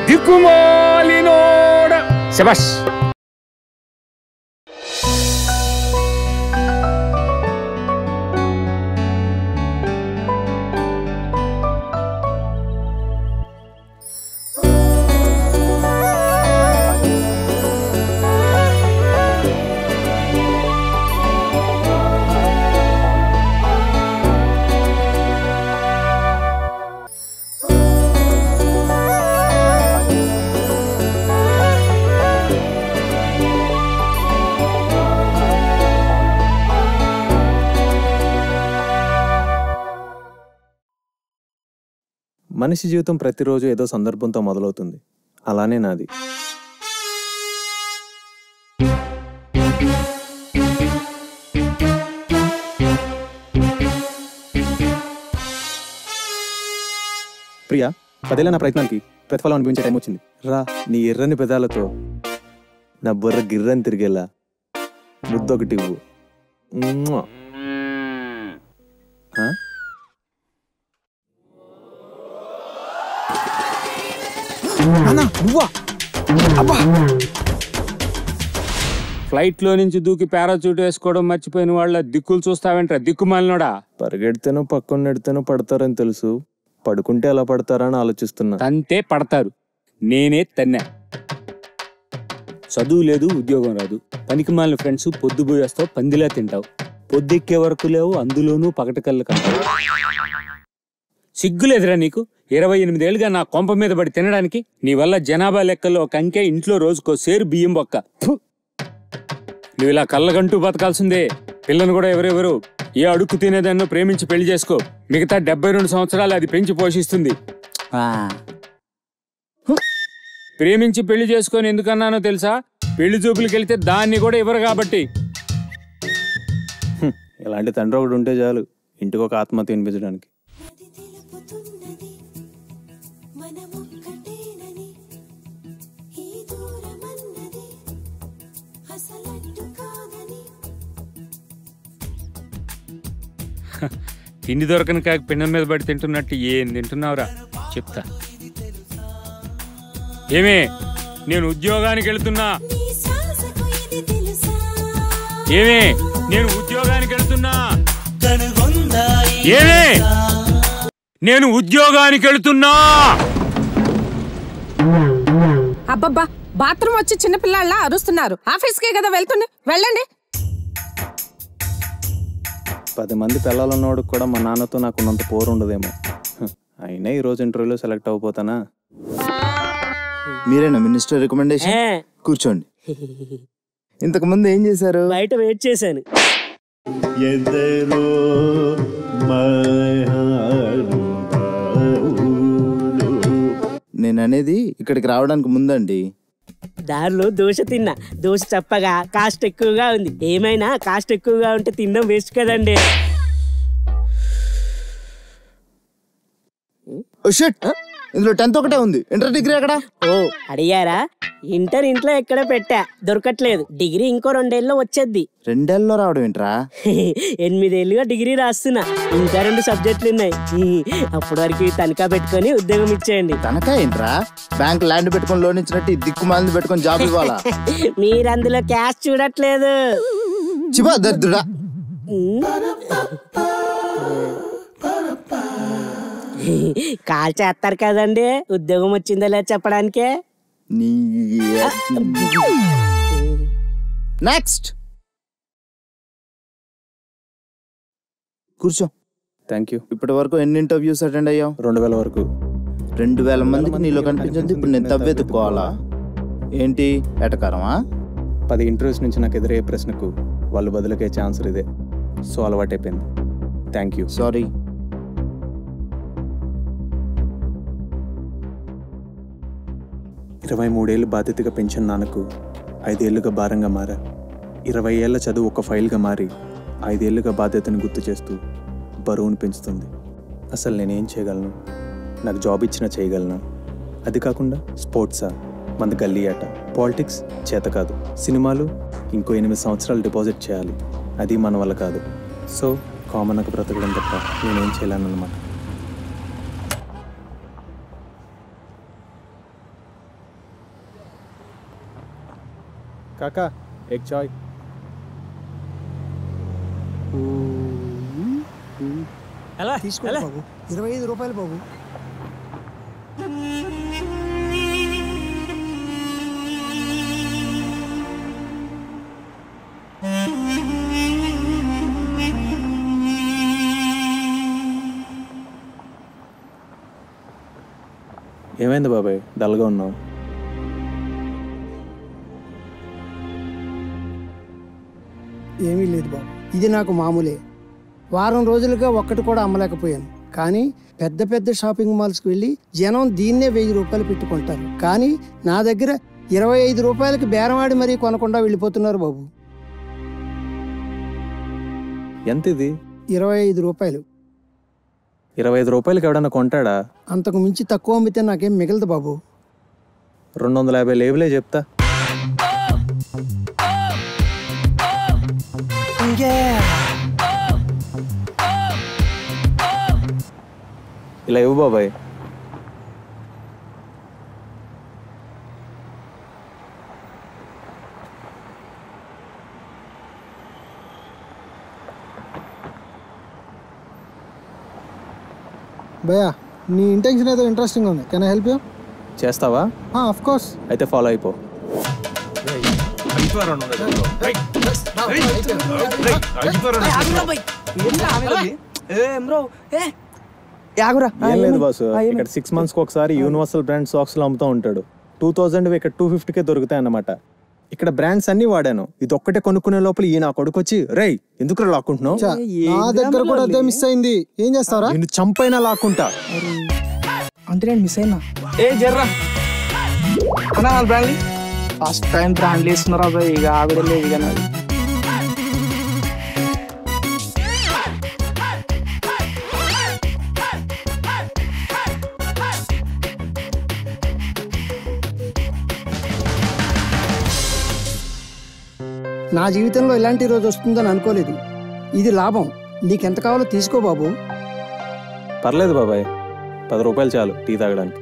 దిక్కుమాలినోడ శభాష్. మనిషి జీవితం ప్రతిరోజు ఏదో సందర్భంతో మొదలవుతుంది. అలానే నాది. ప్రియా, 10 ఏళ్ల నా ప్రయత్నానికి ప్రతిఫలం అనిపించే టైం వచ్చింది. రా, నీ ఎర్రని పెదాలతో నా బుర్ర గిర్రని తిరిగేలా ముద్దొకటి ఇవ్వు. ఫ్లైట్ లో నుంచి దూకి పారాచూట్ వేసుకోవడం మర్చిపోయిన వాళ్ళ దిక్కులు చూస్తావేంట్రా దిక్కుమాలినోడా. పరిగెడితేనో పక్కన నెడితేనో పడతారని తెలుసు, పడుకుంటే ఎలా పడతారని ఆలోచిస్తున్నా. తంతే పడతారు, నేనే తన్నా. చదువు లేదు, ఉద్యోగం రాదు, పనికి మాలిన ఫ్రెండ్స్, పొద్దుపోయి వస్తావు, పందిలా తింటావు, పొద్దెక్కే వరకు లేవు, అందులోనూ పగటకళ్ళు కంటావు. సిగ్గులేదురా నీకు? 28 ఏళ్ళుగా నా కొంప మీద పడి తినడానికి. నీ వల్ల జనాభా లెక్కల్లో ఒక అంకె, ఇంట్లో రోజుకో సేరు బియ్యం బొక్క. నువ్వు ఇలా కళ్ళగంటూ బతకాల్సిందే. పిల్లను కూడా ఎవరెవరు ఏ అడుక్కు తినేదాన్నో ప్రేమించి పెళ్లి చేసుకో. మిగతా 72 సంవత్సరాలు అది పెంచి పోషిస్తుంది. ప్రేమించి పెళ్లి చేసుకొని ఎందుకన్నానో తెలుసా? పెళ్లి చూపులకి వెళ్తే దాన్ని కూడా ఇవ్వరు కాబట్టి. ఇలాంటి తండ్రి ఒకటి ఉంటే చాలు, ఇంటికి ఒక ఆత్మహత్య వినిపించడానికి. తిండి దొరకని కాక పిండం మీద పడి తింటున్నట్టు ఏం తింటున్నావురా చెప్తా. ఏమే, నేను ఉద్యోగానికి వెళ్తున్నా. ఏమే, నేను ఉద్యోగానికి వెళ్తున్నా. ఏమే, నేను ఉద్యోగానికి వెళ్తున్నా. అబ్బబ్బా, బాత్రూమ్ వచ్చి చిన్నపిల్లాళ్ళ అరుస్తున్నారు. ఆఫీస్కే కదా వెళ్తుంది, వెళ్ళండి. 10 మంది పిల్లలున్నవాడు కూడా మా నాన్నతో నాకున్నంత పోరు ఉండదేమో. అయినా ఈరోజు ఇంటర్వ్యూలో సెలెక్ట్ అయిపోతానా? మీరేనా మినిస్టర్ రికమెండేషన్? కూర్చోండి. ఇంతకు ముందు ఏం చేశారు? బయట వెయిట్ చేశాను. నేను అనేది ఇక్కడికి రావడానికి ముందండి. దారిలో దోశ తిన్నా. దోశ చప్పగా కాస్ట్ ఎక్కువగా ఉంది. ఏమైనా కాస్ట్ ఎక్కువగా ఉంటే తినడం వేస్ట్ కదండి. ఇందులో 10th ఒకటే ఉంది. ఇంటర్ డిగ్రీ ఎక్కడ? ఓ అడిగారా? ఇంటర్ ఇంట్లో ఎక్కడ పెట్టా, దొరకట్లేదు. డిగ్రీ ఇంకో 2 ఏళ్ళలో వచ్చేద్ది. 2 ఏళ్ళలో రావడం ఏంట్రా? 8 ఏళ్ళుగా డిగ్రీ రాస్తున్నా. ఇంకా 2 సబ్జెక్టులు ఉన్నాయి. అప్పటి వరకు తనఖా పెట్టుకొని ఉద్యోగం ఇచ్చేయండి. తనఖా ఏంట్రా? బ్యాంక్ ల్యాండ్ పెట్టుకొని లోన్ ఇచ్చినట్టు దిక్కుమాలింది పెట్టుకొని జాబ్ ఇవ్వాలా? మీరు అందులో క్యాష్ చూడట్లేదు. చిబా దరిద్రుడా. కాల్ చేస్తారు కదండి ఉద్యోగం వచ్చిందా లేదా చెప్పడానికే. నెక్స్ట్ కూర్చో. Thank you. ఇప్పటి వరకు ఎన్ని ఇంటర్వ్యూస్ అటెండ్ అయ్యావు? 2000 వరకు. 2000 మందికి నీలో కనిపించింది. ఇప్పుడు నేను తవ్వెతుక్కోవాలా ఏంటి? ఎటకారమా? 10 ఇంటర్వ్యూస్ నుంచి నాకు ఎదురయ్యే ప్రశ్నకు వాళ్ళు బదులకే ఛాన్స్ ఇదే. సో అలవాటైపోయింది. Thank you. సారీ. ఇరవై 23 ఏళ్ళు బాధ్యతగా పెంచిన నాన్నకు 5 ఏళ్లుగా భారంగా మారా. 20 ఏళ్ల చదువు ఒక ఫైల్గా మారి 5 ఏళ్లుగా బాధ్యతను గుర్తు చేస్తూ బరువును పెంచుతుంది. అసలు నేనేం చేయగలను? నాకు జాబ్ ఇచ్చినా చేయగలనా? అది కాకుండా స్పోర్ట్సా, మంది గల్లీ ఆట, పాలిటిక్స్ చేత కాదు. సినిమాలు ఇంకో 8 సంవత్సరాలు డిపాజిట్ చేయాలి, అది మన వల్ల కాదు. సో కామన్గా బ్రతకడం తప్ప నేనేం చేయలేనన్నమాట. కాకా ఎగ్ చాయ్. తీసుకోండి బాబు, 25 రూపాయలు బాబు. ఏమైంది బాబాయ్, డల్గా ఉన్నావు? ఏమీ లేదు బాబు, ఇది నాకు మామూలే. వారం రోజులుగా ఒక్కటి కూడా అమ్మలేకపోయాను. కానీ పెద్ద పెద్ద షాపింగ్ మాల్స్కి వెళ్ళి జనం దీన్నే 1000 రూపాయలు పెట్టుకుంటారు. కానీ నా దగ్గర 25 రూపాయలకి బేరమాడి మరీ కొనకుండా వెళ్ళిపోతున్నారు బాబు. ఎంత ఇది? 25 రూపాయలు. 25 రూపాయలకి ఎవడన్నా కొంటాడా? అంతకు మించి తక్కువ అమ్మితే నాకేం మిగలదు బాబు. 250 లేవులే చెప్తా. ఇలా ఇవ్వు బాబాయ్. భయ్యా, నీ ఇంటెన్షన్ ఏదో ఇంట్రెస్టింగ్ ఉంది. Can I help you? చేస్తావా? Of course. అయితే ఫాలో అయిపో. ఏం లేదు బాసు, ఇక్కడ 6 months ఒకసారి యూనివర్సల్ బ్రాండ్ సాక్స్ అమ్ముతూ ఉంటాడు. 2000 ఇక్కడ 250కే దొరుకుతాయి అన్నమాట. ఇక్కడ బ్రాండ్స్ అన్ని వాడాను. ఇది ఒక్కటే కొనుక్కునే లోపల ఈ నా కొడుకు వచ్చి, రేయ్ ఎందుకు లాక్కుంటున్నావు? నా దగ్గర కూడా అదే మిస్ అయింది. ఏం చేస్తారా? నిన్ను చంపైనా లాక్కుంటా. అంటే నేను మిస్ అయినా. ఏ జర్రా అన్నా, బ్రాండ్లీ ఫస్ట్ టైం బ్రాండ్లీ ఇస్తున్నారా బాయ్? ఇక ఆవిడలేదు ఇక నాది. నా జీవితంలో ఇలాంటి రోజు వస్తుందని అనుకోలేదు. ఇది లాభం. నీకెంత కావాలో తీసుకో బాబు. పర్లేదు బాబాయ్, 10 రూపాయలు చాలు టీ తాగడానికి.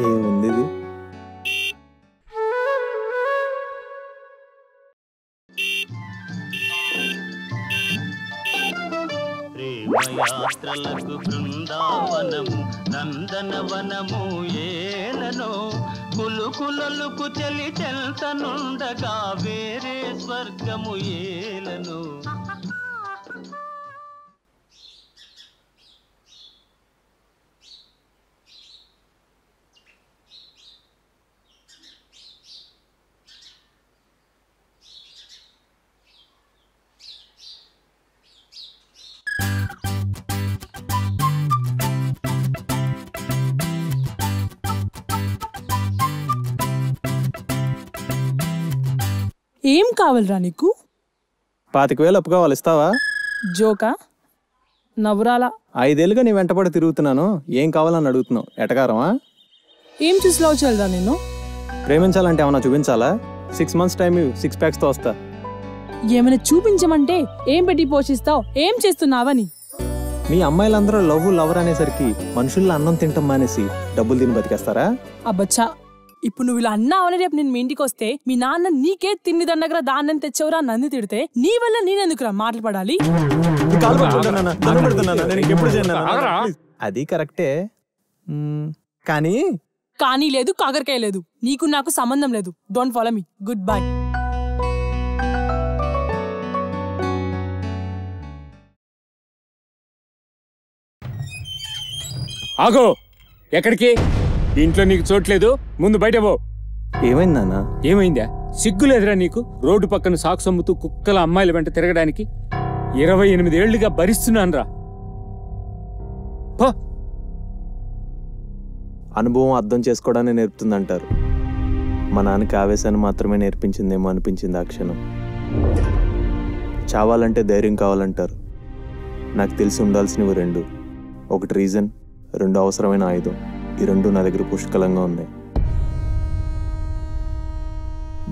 ఏముంది ఇది? ప్రేమయాత్రలకు బృందావనము నందనవనము ఏలనో కులుకులలుకు చెలి చెల్తనుండగా వేరే స్వర్గము ఏలనో. ఏం కావాలరా నీకు? 25,000 అప్పు కావాలి, ఇస్తావా? జోకా? నవ్వురాలా? 5 ఏళ్ళుగా నీ వెంటపడి తిరుగుతున్నాను. ఏం కావాలని అడుగుతున్నావు? ఎటకారమా? ఏం చూసి లవ్ చేయాలరా నేను? ప్రేమించాలంటే ఏమన్నా చూపించాలా? 6 months టైం 6 packs తో వస్తా. ఏమైనా చూపించమంటే ఏం పెట్టి పోషిస్తావు? ఏం చేస్తున్నావని? మీ అమ్మాయిలందరూ లవర్ అనేసరికి మనుషుల్లో అన్నం తింటాం మానేసి డబ్బులు తిని బతికేస్తారా? అబ్బచ్చా, ఇప్పుడు నువ్వు ఇలా అన్నావని రేపు నేను మీ ఇంటికి వస్తే మీ నాన్న నీకే తిండి దండగరా దాన్ని తెచ్చవరా నన్ను తిడితే నీ వల్ల నేనెందుకురా మాటలు పడాలి? అది కరెక్టే, కానీ కానీ లేదు, కాకరకాయ లేదు. నీకు నాకు సంబంధం లేదు. Don't follow me. Good bye. ఆగో, ఎక్కడికి? ఇంట్లో నీకు చోట్లేదు, ముందు బయట పో. ఏమైంది నాన్న? ఏమైందా? సిగ్గులేదురా నీకు? రోడ్డు పక్కన సాక్స్ అమ్ముతూ కుక్కల అమ్మాయిల వెంట తిరగడానికి 28 ఏళ్లుగా భరిస్తున్నానురా. అనుభవం అర్థం చేసుకోవడాన్ని నేర్పుతుందంటారు. మా నాన్నకి ఆవేశాన్ని మాత్రమే నేర్పించిందేమో అనిపించింది ఆ క్షణం. చావాలంటే ధైర్యం కావాలంటారు. నాకు తెలిసి ఉండాల్సినవి 2. ఒకటి రీజన్, 2 అవసరమైన ఆయుధం. ఈ 2 నా దగ్గర పుష్కలంగా ఉన్నాయి.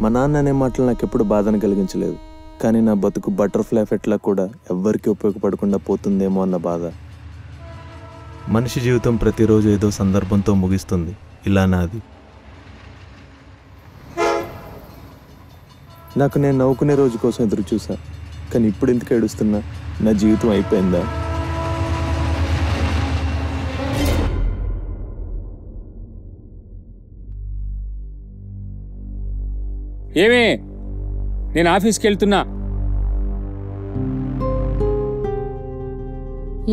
మా నాన్న అనే మాటలు నాకు ఎప్పుడు బాధను కలిగించలేదు, కానీ నా బతుకు బటర్ఫ్లై ఎఫెక్ట్లా కూడా ఎవ్వరికీ ఉపయోగపడకుండా పోతుందేమో అన్న బాధ. మనిషి జీవితం ప్రతిరోజు ఏదో సందర్భంతో ముగిస్తుంది, ఇలా నాది. నాకు నేను నవ్వుకునే రోజు కోసం ఎదురు చూసా, కానీ ఇప్పుడు ఎందుకు ఏడుస్తున్నా? నా జీవితం అయిపోయిందా? ఏమే, నేను ఆఫీస్కి వెళ్తున్నా.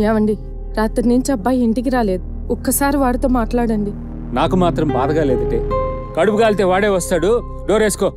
ఏమండి, రాత్రి నుంచి అబ్బాయి ఇంటికి రాలేదు. ఒక్కసారి వాడితో మాట్లాడండి. నాకు మాత్రం బాధగా లేదటే. కడుపు కాలితే వాడే వస్తాడు, డోర్ వేసుకో.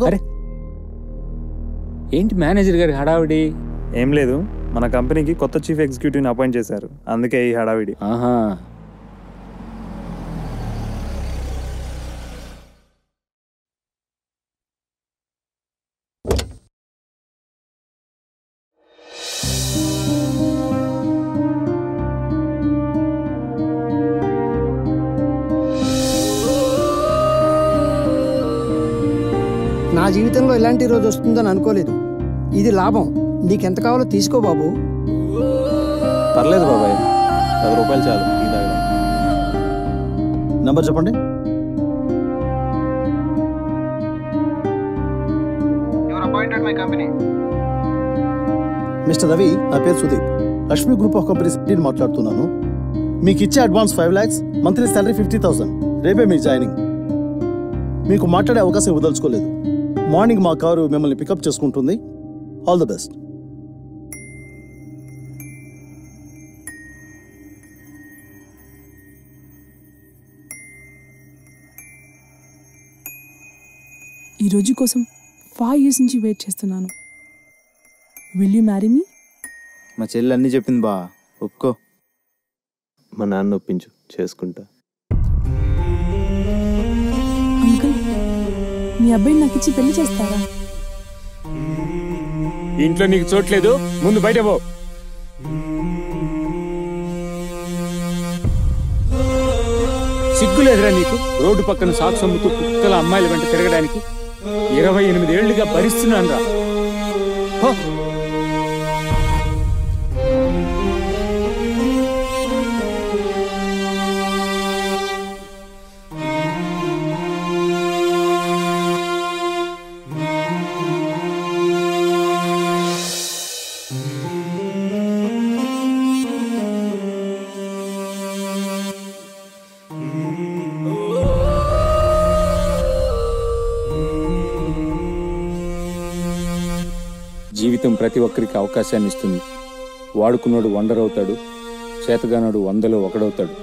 అరే, ఏంటి మేనేజర్ గారి హడావిడి? ఏం లేదు, మన కంపెనీకి కొత్త చీఫ్ ఎగ్జిక్యూటివ్ని అపాయింట్ చేశారు, అందుకే ఈ హడావిడి. ఆహా, నా జీవితంలో ఇలాంటి రోజు వస్తుందని అనుకోలేదు. ఇది లాభం. నీకెంత కావాలో తీసుకో బాబు. పర్లేదు బాబాయ్, 10 రూపాయలు చాలు టీ తాగడం. నంబర్ చెప్పండి. మిస్టర్ రవి, నా పేరు Sudeep, Lakshmi group of companies మాట్లాడుతున్నాను. మీకు ఇచ్చే అడ్వాన్స్ 5 lakhs, మంత్లీ సాలరీ 50,000. రేపే మీ జాయినింగ్. మీకు మాట్లాడే అవకాశం ఇవ్వదలుచుకోలేదు. మార్నింగ్ మా కారు మిమ్మల్ని పికప్ చేసుకుంటుంది. All the best. ఈ రోజు కోసం 5 years నుంచి వెయిట్ చేస్తున్నాను. Will you marry me? మా చెల్లి అన్నీ చెప్పింది బా, ఒక్కో. మా నాన్న ఒప్పించు, చేసుకుంటా. అంకుల్, మీ అబ్బాయిని నాకు ఇచ్చి పెళ్లి చేస్తారా? ఇంట్లో నీకు చోట్లేదు, ముందు బయట పో. సిగ్గులేదురా నీకు? రోడ్డు పక్కన సాక్స్ అమ్ముతూ కుక్కల అమ్మాయిల వెంట తిరగడానికి 28 ఏళ్లుగా భరిస్తున్నాను రా. జీవితం ప్రతి ఒక్కరికి అవకాశాన్ని ఇస్తుంది. వాడుకున్నాడు వండర్ అవుతాడు, చేతగానాడు 100లో 1 అవుతాడు.